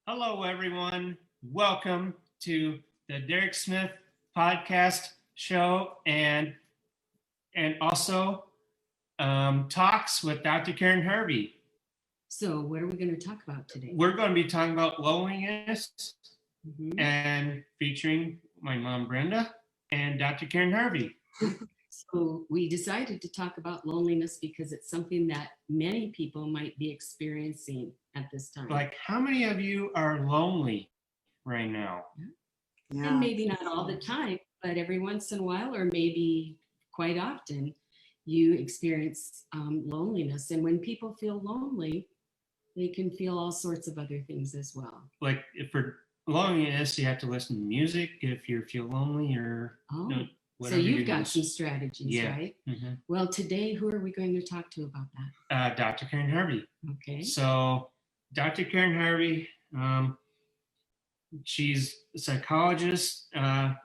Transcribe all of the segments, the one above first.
Hello, everyone. Welcome to the Derek Smith podcast show and also talks with Dr. Karyn Harvey. So, what are we going to talk about today? We're going to be talking about loneliness Mm-hmm. and featuring my mom, Brenda, and Dr. Karyn Harvey. So, we decided to talk about loneliness because it's something that many people might be experiencing at this time. Like, how many of you are lonely right now? Yeah. And maybe not all the time, but every once in a while, or maybe quite often, you experience loneliness. And when people feel lonely, they can feel all sorts of other things as well. Like, if for loneliness, you have to listen to music if you feel lonely or so you've got some strategies, right? Mm-hmm. Well, today, who are we going to talk to about that? Dr. Karyn Harvey. Okay. So, Dr. Karyn Harvey, she's a psychologist,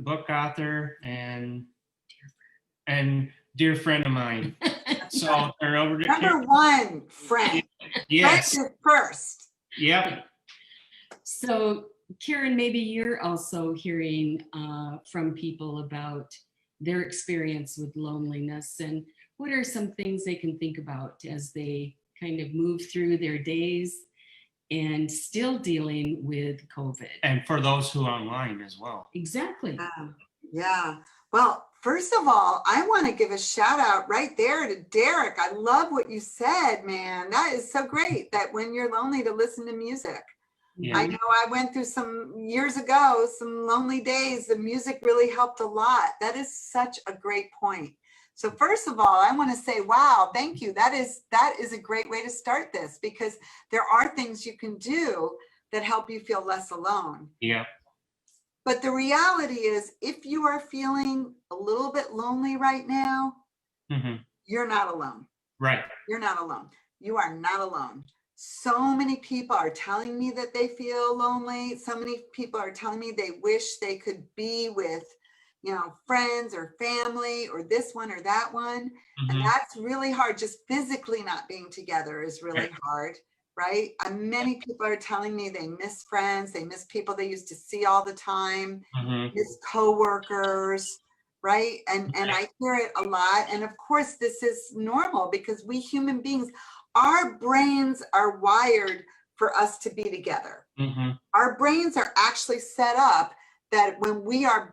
book author, and dear friend of mine. So, I'll turn over to Number one friend. Yes. Friend is first. Yep. So, Karyn, maybe you're also hearing from people about their experience with loneliness, and what are some things they can think about as they kind of move through their days and still dealing with COVID. And for those who are online as well. Exactly. Yeah. Well, first of all, I want to give a shout out right there to Derek. I love what you said, man. That is so great that when you're lonely to listen to music. Yeah. I know I went through some years ago, some lonely days. The music really helped a lot. That is such a great point. So first of all, I want to say, wow, thank you. That is a great way to start this, because there are things you can do that help you feel less alone. Yeah. But the reality is, if you are feeling a little bit lonely right now, you're not alone. Right. You're not alone. You are not alone. So many people are telling me that they feel lonely. So many people are telling me they wish they could be with, friends or family or this one or that one. And that's really hard. Just physically not being together is really hard, right? Many people are telling me they miss friends. They miss people they used to see all the time, miss coworkers, right? And I hear it a lot. And of course, this is normal because we human beings, our brains are wired for us to be together. Our brains are actually set up that when we are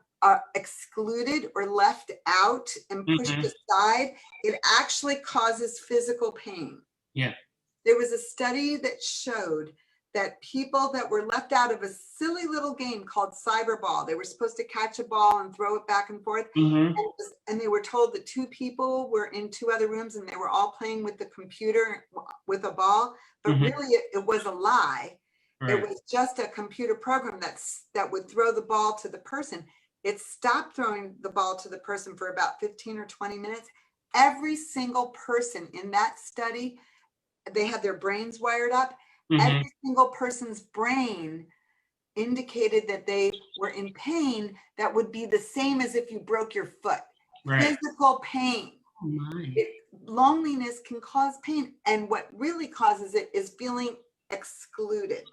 excluded or left out and pushed aside, it actually causes physical pain. Yeah. There was a study that showed that people that were left out of a silly little game called cyberball, they were supposed to catch a ball and throw it back and forth. And they were told that two people were in two other rooms and they were all playing with the computer with a ball, but really it was a lie. Right. It was just a computer program that would throw the ball to the person. It stopped throwing the ball to the person for about 15 or 20 minutes. Every single person in that study, they had their brains wired up. Every single person's brain indicated that they were in pain that would be the same as if you broke your foot. Right. Physical pain. Loneliness can cause pain. And what really causes it is feeling excluded.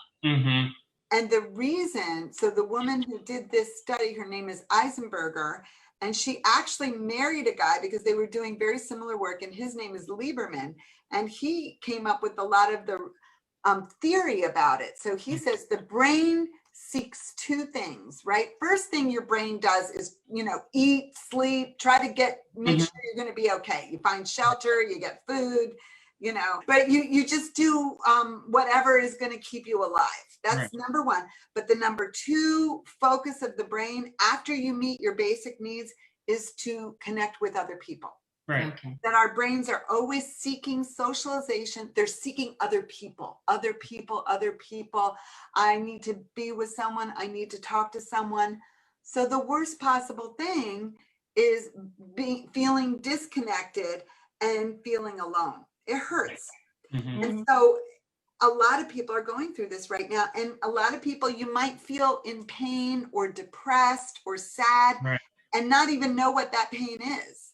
And the reason, so the woman who did this study, her name is Eisenberger, and she actually married a guy because they were doing very similar work, and his name is Lieberman, and he came up with a lot of the theory about it. So he says the brain seeks two things, right? First thing your brain does is, eat, sleep, try to make sure you're going to be okay. You find shelter, you get food, but you just do whatever is going to keep you alive. That's number one. But the number two focus of the brain after you meet your basic needs is to connect with other people. Right. Okay. That our brains are always seeking socialization. They're seeking other people. I need to be with someone. I need to talk to someone. So the worst possible thing is feeling disconnected and feeling alone. It hurts. And so a lot of people are going through this right now. And a lot of people, you might feel in pain or depressed or sad and not even know what that pain is.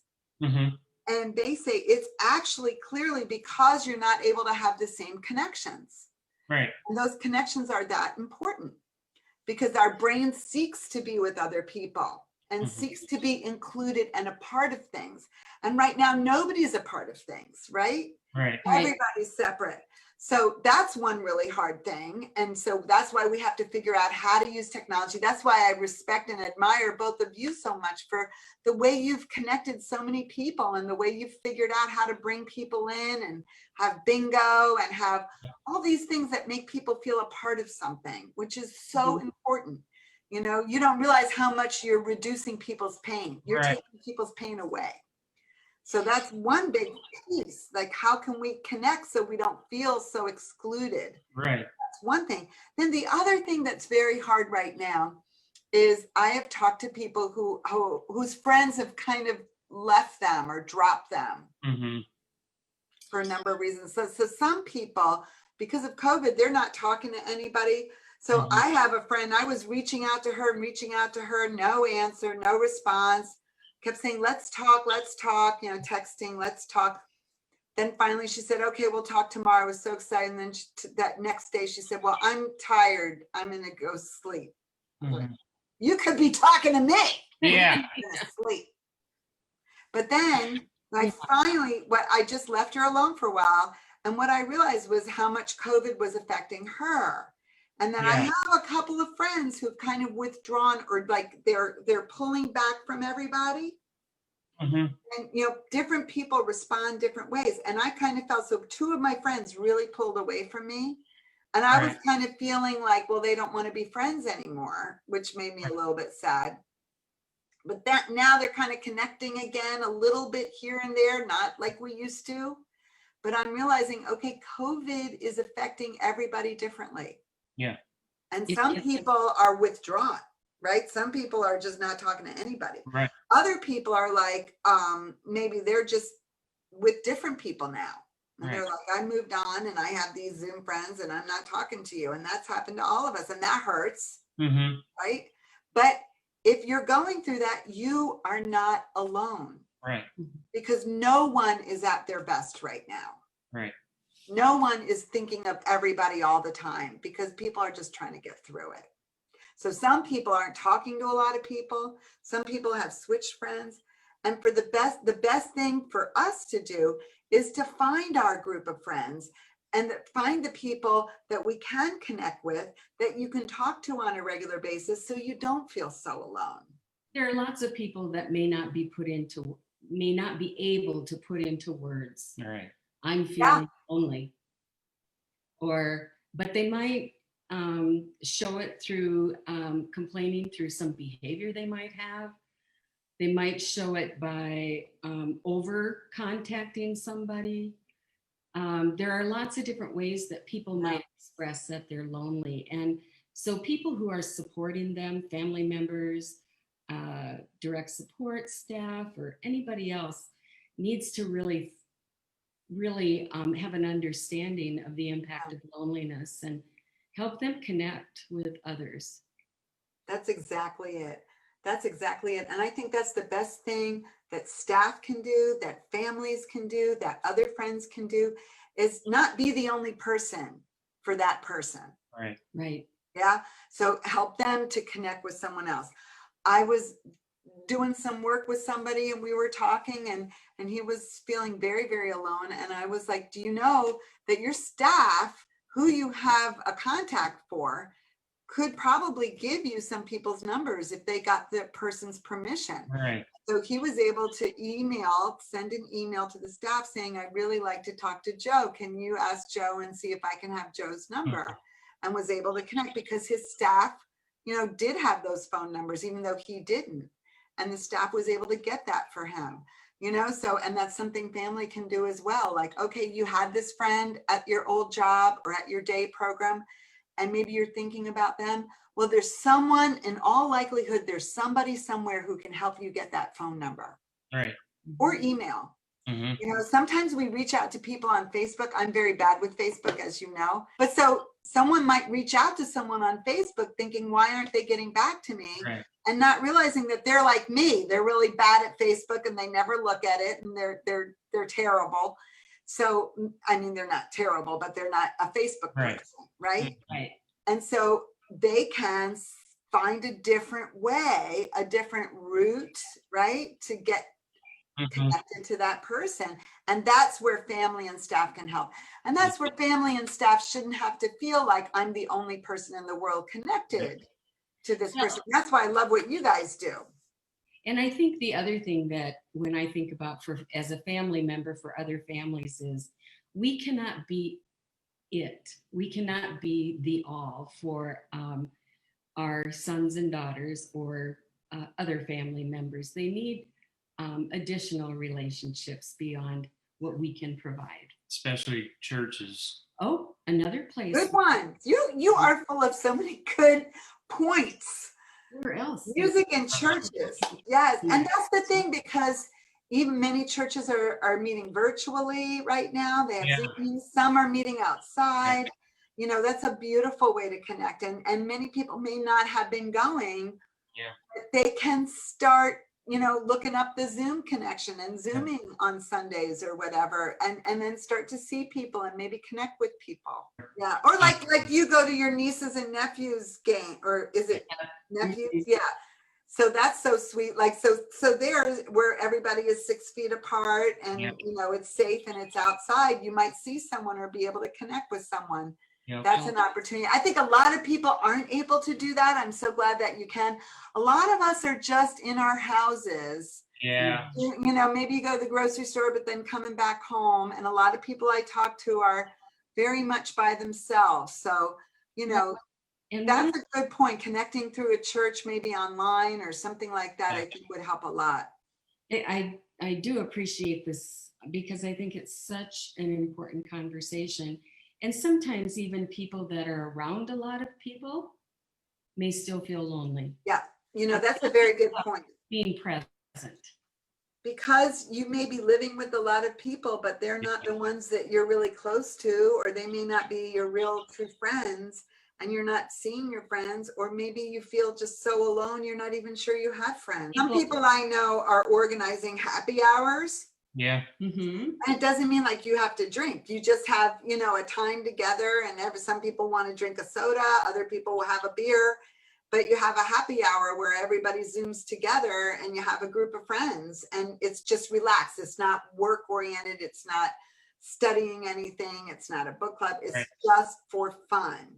And they say it's actually clearly because you're not able to have the same connections. Right. And those connections are that important because our brain seeks to be with other people and seeks to be included and a part of things. And right now, nobody's a part of things, right? Right. Everybody's separate. So that's one really hard thing. And so that's why we have to figure out how to use technology. That's why I respect and admire both of you so much for the way you've connected so many people and the way you've figured out how to bring people in and have bingo and have all these things that make people feel a part of something, which is so important. You know, you don't realize how much you're reducing people's pain. You're taking people's pain away. So that's one big piece. Like, how can we connect so we don't feel so excluded? Right. That's one thing. Then the other thing that's very hard right now is I have talked to people whose friends have kind of left them or dropped them for a number of reasons. So some people, because of COVID, they're not talking to anybody. So I have a friend, I was reaching out to her, no answer, no response. Kept saying, let's talk, you know, texting, let's talk. Then finally she said, okay, we'll talk tomorrow. I was so excited. And then that next day she said, well, I'm tired. I'm going to go sleep. You could be talking to me. Yeah. I'm gonna sleep. But then I just left her alone for a while. And what I realized was how much COVID was affecting her. And then I have a couple of friends who've kind of withdrawn or like they're pulling back from everybody. And, you know, different people respond different ways. And I kind of felt, so two of my friends really pulled away from me. And I was kind of feeling like, well, they don't want to be friends anymore, which made me a little bit sad. But that now they're kind of connecting again a little bit here and there, not like we used to. But I'm realizing, okay, COVID is affecting everybody differently. Yeah. And some people are withdrawn, right? Some people are just not talking to anybody. Right. Other people are like, maybe they're just with different people now. And they're like, I moved on and I have these Zoom friends and I'm not talking to you. And that's happened to all of us. And that hurts, right? But if you're going through that, you are not alone. Right. Because no one is at their best right now. Right. No one is thinking of everybody all the time because people are just trying to get through it. So some people aren't talking to a lot of people. Some people have switched friends. And for the best thing for us to do is to find our group of friends and find the people that we can connect with, that you can talk to on a regular basis so you don't feel so alone. There are lots of people that may not be able to put into words. All right. I'm feeling lonely. But they might show it through complaining through some behavior they might have. They might show it by over contacting somebody. There are lots of different ways that people might express that they're lonely. And so people who are supporting them, family members, direct support staff, or anybody else needs to really have an understanding of the impact of loneliness and help them connect with others. That's exactly it. And I think that's the best thing that staff can do, that families can do, that other friends can do, is not be the only person for that person. Right. Right. Yeah. So help them to connect with someone else. I was doing some work with somebody and we were talking and he was feeling very, very alone. And I was like, do you know that your staff, who you have a contact for, could probably give you some people's numbers if they got the person's permission. Right. So he was able to send an email to the staff saying, I'd really like to talk to Joe. Can you ask Joe and see if I can have Joe's number? And was able to connect because his staff, you know, did have those phone numbers, even though he didn't. And the staff was able to get that for him, you know, so, and that's something family can do as well. Like, okay, you had this friend at your old job or at your day program, and maybe you're thinking about them. Well, there's someone, in all likelihood, there's somebody somewhere who can help you get that phone number. Right. Or email. You know, sometimes we reach out to people on Facebook. I'm very bad with Facebook, as you know. But so someone might reach out to someone on Facebook thinking, why aren't they getting back to me? Right. And not realizing that they're like me. They're really bad at Facebook and they never look at it and they're terrible. So, I mean, they're not terrible, but they're not a Facebook Right. person, right? Right. And so they can find a different way, a different route, right, to get connected to that person. And that's where family and staff can help. And that's where family and staff shouldn't have to feel like I'm the only person in the world connected to this person. That's why I love what you guys do. And I think the other thing that when I think about as a family member for other families is we cannot be it. We cannot be the all for our sons and daughters or other family members. They need additional relationships beyond what we can provide. Especially churches. Oh, another place. Good one. You are full of so many good points. Where else? Music and churches. Yes. And that's the thing, because even many churches are meeting virtually right now. They have Zoom. Some are meeting outside. You know, that's a beautiful way to connect. And many people may not have been going. But they can start, you know, looking up the Zoom connection and Zooming on Sundays or whatever, and then start to see people and maybe connect with people. Yeah. Or like you go to your nieces and nephews game, or is it nephews? Yeah. So that's so sweet. Like, so there's where everybody is 6 feet apart and, you know, it's safe and it's outside. You might see someone or be able to connect with someone. That's an opportunity. I think a lot of people aren't able to do that. I'm so glad that you can. A lot of us are just in our houses. Yeah. You know, maybe you go to the grocery store, but then coming back home. And a lot of people I talk to are very much by themselves. So, you know, and that's a good point. Connecting through a church, maybe online or something like that, I think would help a lot. I do appreciate this because I think it's such an important conversation. And sometimes even people that are around a lot of people may still feel lonely. Yeah, you know, that's a very good point. Being present. Because you may be living with a lot of people, but they're not the ones that you're really close to, or they may not be your real true friends, and you're not seeing your friends, or maybe you feel just so alone, you're not even sure you have friends. Some people I know are organizing happy hours. Yeah. And it doesn't mean like you have to drink. You just have, you know, a time together, and some people want to drink a soda, other people will have a beer, but you have a happy hour where everybody Zooms together and you have a group of friends, and it's just relaxed. It's not work oriented. It's not studying anything. It's not a book club. It's just for fun.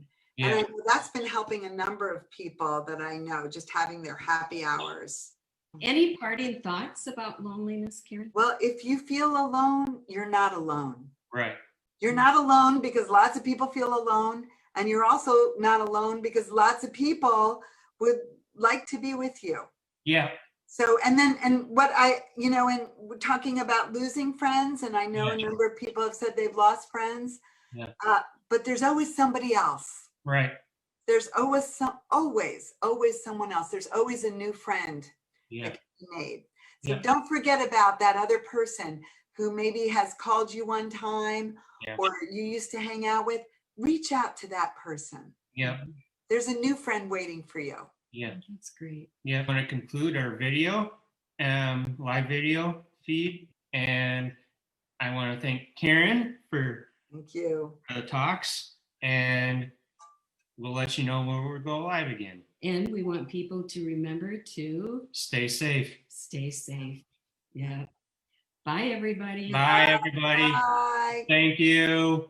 And I know that's been helping a number of people that I know, just having their happy hours. Any parting thoughts about loneliness, Karyn? Well, if you feel alone, you're not alone. Right. You're not alone because lots of people feel alone. And you're also not alone because lots of people would like to be with you. Yeah. So, and what you know, and we're talking about losing friends, and I know a number of people have said they've lost friends, but there's always somebody else. Right. There's always someone else. There's always a new friend that can be made. So don't forget about that other person who maybe has called you one time or you used to hang out with. Reach out to that person. Yeah. There's a new friend waiting for you. Yeah. That's great. Yeah. I want to conclude our video, live video feed. And I want to thank Karyn for the talks. And we'll let you know when we go live again. And we want people to remember to stay safe. Stay safe. Yeah. Bye, everybody. Bye, everybody. Bye. Thank you.